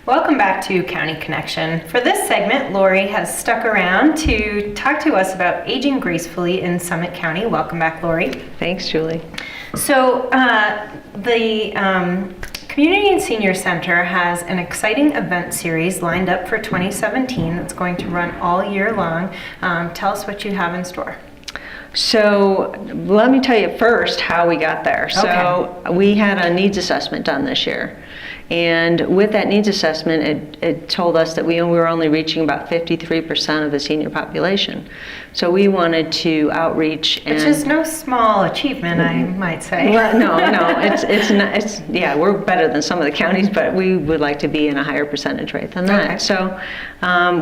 Welcome back to County Connection. For this segment, Lori has stuck around to talk to us about aging gracefully in Summit County. Welcome back, Lori. Thanks, Julie. So the Community and Senior Center has an exciting event series lined up for 2017 that's going to run all year long. Tell us what you have in store. So let me tell you first how we got there. So we had a needs assessment done this year. And with that needs assessment, it told us that we were only reaching about 53% of the senior population. So we wanted to outreach, which is no small achievement, I might say. Well, no, it's not. Yeah, we're better than some of the counties, but we would like to be in a higher percentage rate than that. Okay. So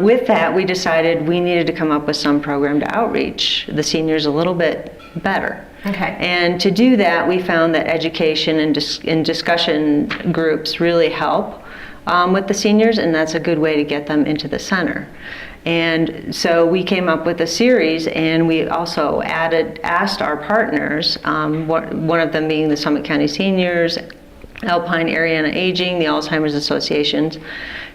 with that, we decided we needed to come up with some program to outreach the seniors a little bit better. Okay. And to do that, we found that education and discussion groups really help with the seniors, and that's a good way to get them into the center. And so we came up with a series, and we also asked our partners, one of them being the Summit County Seniors, Alpine Area and Aging, the Alzheimer's Associations,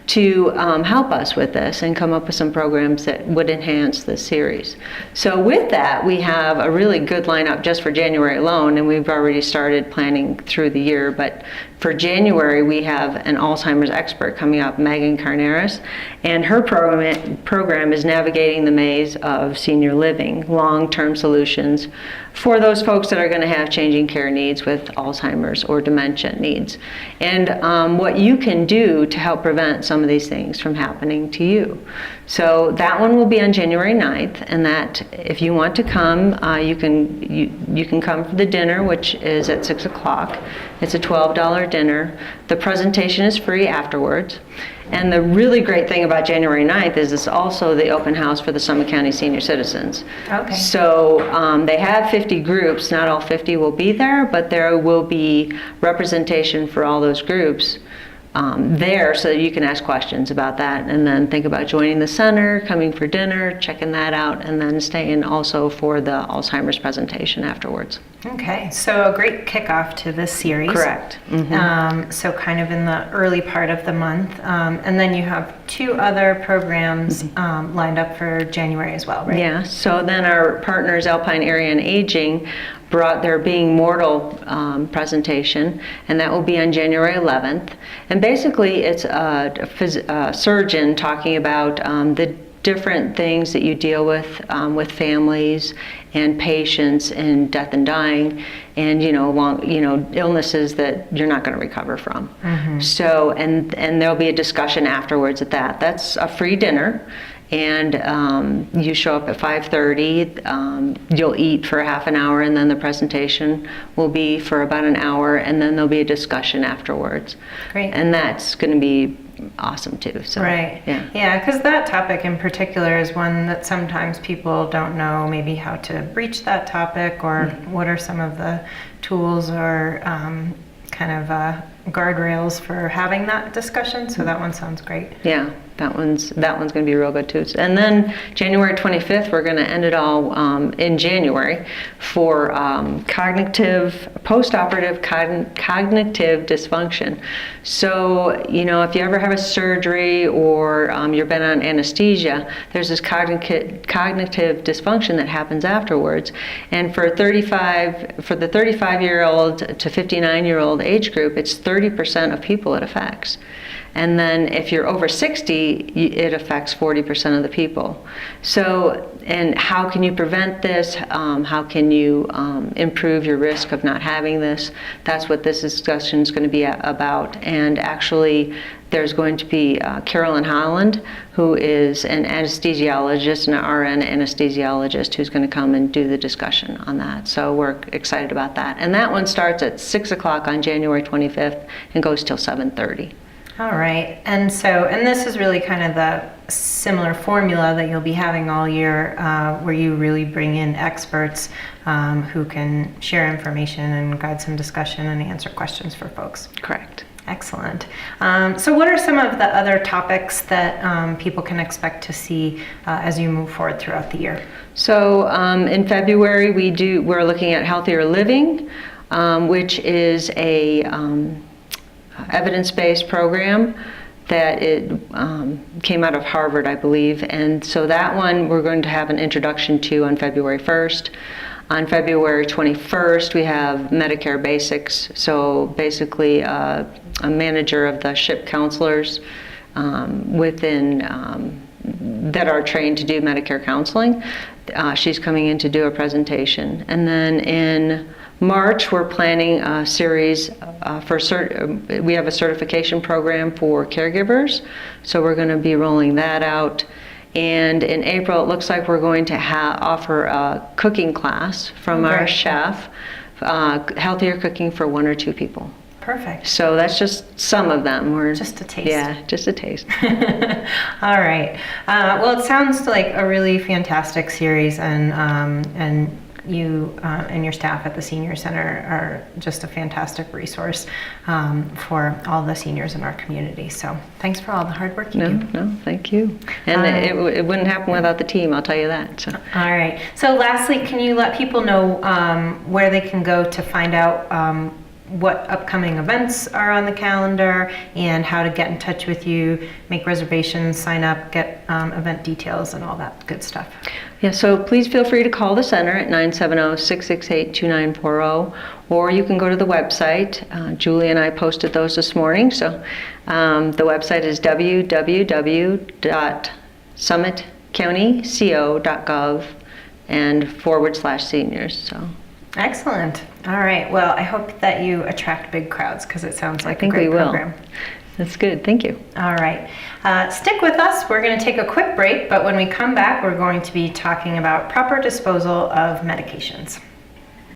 to help us with this and come up with some programs that would enhance this series. So with that, we have a really good lineup just for January alone, and we've already started planning through the year. But for January, we have an Alzheimer's expert coming up, Megan Carneris, and her program is navigating the maze of senior living, long-term solutions for those folks that are going to have changing care needs with Alzheimer's or dementia needs, and what you can do to help prevent some of these things from happening to you. So that one will be on January 9th, and that if you want to come, you can come for the dinner, which is at 6 o'clock. It's a $12 dinner. The presentation is free afterwards. And the really great thing about January 9th is it's also the open house for the Summit County senior citizens. Okay. So they have 50 groups. Not all 50 will be there, but there will be representation for all those groups there, so that you can ask questions about that, and then think about joining the center, coming for dinner, checking that out, and then staying also for the Alzheimer's presentation afterwards. Okay, so a great kickoff to this series. Correct. Mm-hmm. So kind of in the early part of the month, and then you have two other programs lined up for January as well, right? Yeah, so then our partners, Alpine Area and Aging, brought their Being Mortal presentation, and that will be on January 11th. And basically it's a surgeon talking about the different things that you deal with families and patients in death and dying, and illnesses that you're not going to recover from. Mm-hmm. So and there'll be a discussion afterwards at that. That's a free dinner. And you show up at 5:30, you'll eat for half an hour, and then the presentation will be for about an hour, and then there'll be a discussion afterwards. Great. And that's going to be awesome too. So, right. Yeah, because that topic in particular is one that sometimes people don't know maybe how to breach that topic, or what are some of the tools or kind of guardrails for having that discussion. So that one sounds great. Yeah. That one's going to be real good too. And then January 25th, we're going to end it all in January for postoperative cognitive dysfunction. So, if you ever have a surgery or you've been on anesthesia, there's this cognitive dysfunction that happens afterwards. And for the 35-year-old to 59-year-old age group, it's 30% of people it affects. And then if you're over 60, it affects 40% of the people. So, and how can you prevent this? How can you improve your risk of not having this? That's what this discussion is going to be about. And actually, there's going to be Carolyn Holland, who is an anesthesiologist, an RN anesthesiologist, who's going to come and do the discussion on that. So we're excited about that. And that one starts at 6 o'clock on January 25th and goes till 7:30. All right, and this is really kind of the similar formula that you'll be having all year, where you really bring in experts who can share information and guide some discussion and answer questions for folks. Correct. Excellent. So what are some of the other topics that people can expect to see as you move forward throughout the year? So in February, we're looking at healthier living, which is a evidence-based program that it came out of Harvard, I believe. And so that one we're going to have an introduction to on February 1st. On February 21st, we have Medicare Basics. So basically a manager of the SHIP counselors within that are trained to do Medicare counseling. She's coming in to do a presentation. And then in March, we're planning a series we have a certification program for caregivers, so we're going to be rolling that out. And in April, it looks like we're going to offer a cooking class from our chef, healthier cooking for 1 or 2 people. Perfect. So that's just some of them. Just a taste. Yeah, just a taste. All right. Well, it sounds like a really fantastic series, and you and your staff at the Senior Center are just a fantastic resource for all the seniors in our community. So thanks for all the hard work you do. No, thank you. And it wouldn't happen without the team, I'll tell you that. So. All right. So lastly, can you let people know where they can go to find out what upcoming events are on the calendar and how to get in touch with you, make reservations, sign up, get event details and all that good stuff? Yeah, so please feel free to call the center at 970-668-2940, or you can go to the website. Julie and I posted those this morning. So the website is www.summitcountyco.gov and /seniors. So. Excellent. All right. Well, I hope that you attract big crowds because it sounds like a great program. That's good. Thank you. All right. Stick with us. We're going to take a quick break, but when we come back, we're going to be talking about proper disposal of medications.